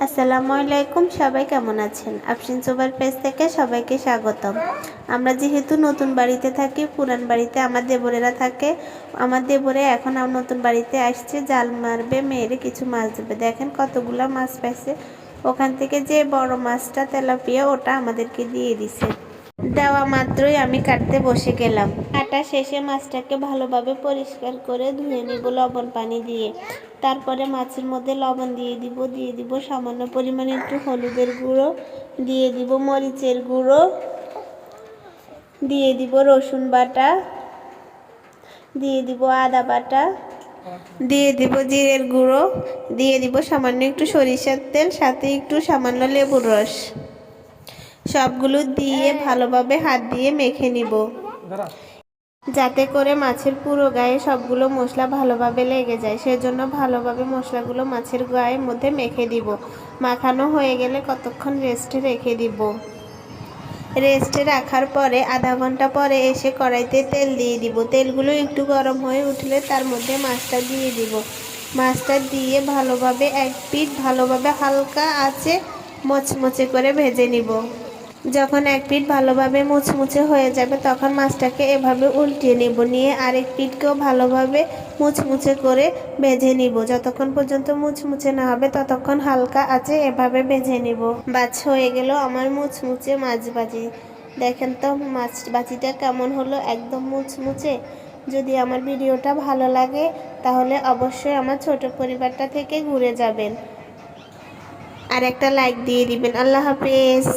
আসসালামু আলাইকুম, সবাই কেমন আছেন? আফরিন সোবার পেজ থেকে সবাইকে স্বাগতম। আমরা যেহেতু নতুন বাড়িতে থাকি, পুরান বাড়িতে আমার দেবরেরা থাকে। আমার দেবরে এখন নতুন বাড়িতে আসছে, জাল মারবে, মেয়েরে কিছু মাছ দেবে। দেখেন কতগুলা মাছ পাইছে। ওখান থেকে যে বড় মাছটা তেলাপিয়া, ওটা আমাদেরকে দিয়ে দিছে। দেওয়া মাত্রই আমি কাটতে বসে গেলাম। কাটা শেষে মাছটাকে ভালোভাবে পরিষ্কার করে ধুয়ে নিব লবণ পানি দিয়ে। তারপরে মাছের মধ্যে লবণ দিয়ে দিব সামান্য পরিমাণে একটু হলুদের গুঁড়ো, দিয়ে দিব মরিচের গুঁড়ো, দিয়ে দিব রসুন বাটা, দিয়ে দিব আদা বাটা, দিয়ে দিব জিরের গুঁড়ো, দিয়ে দিব সামান্য একটু সরিষার তেল, সাথে একটু সামান্য লেবুর রস। সবগুলো দিয়ে ভালোভাবে হাত দিয়ে মেখে নিব, যাতে করে মাছের পুরো গায়ে সবগুলো মশলা ভালোভাবে লেগে যায়। সেজন্য ভালোভাবে মশলাগুলো মাছের গায়ের মধ্যে মেখে দিব। মাখানো হয়ে গেলে কতক্ষণ রেস্টে রেখে দিব। রেস্টে রাখার পরে আধা ঘন্টা পরে এসে কড়াইতে তেল দিয়ে দিব। তেলগুলো একটু গরম হয়ে উঠলে তার মধ্যে মাছটা দিয়ে দিব। মাছটা দিয়ে ভালোভাবে এক পিঠ ভালোভাবে হালকা আঁচে মচমচে করে ভেজে নিব। যখন এক পিঠ ভালোভাবে মুচমুচে হয়ে যাবে তখন মাছটাকে এভাবে উল্টিয়ে নিব, নিয়ে আরেক পিঠকেও ভালোভাবে মুচমুচে করে ভেজে নিব। যতক্ষণ পর্যন্ত মুচমুচে না হবে ততক্ষণ হালকা আছে এভাবে ভেজে নিব। বাছ হয়ে গেল আমার মুচমুচে মাছ ভাজি। দেখেন তো মাছ ভাজিটা কেমন হলো, একদম মুচমুচে। যদি আমার ভিডিওটা ভালো লাগে তাহলে অবশ্যই আমার ছোট পরিবারটা থেকে ঘুরে যাবেন আর একটা লাইক দিয়ে দিবেন। আল্লাহ হাফেজ।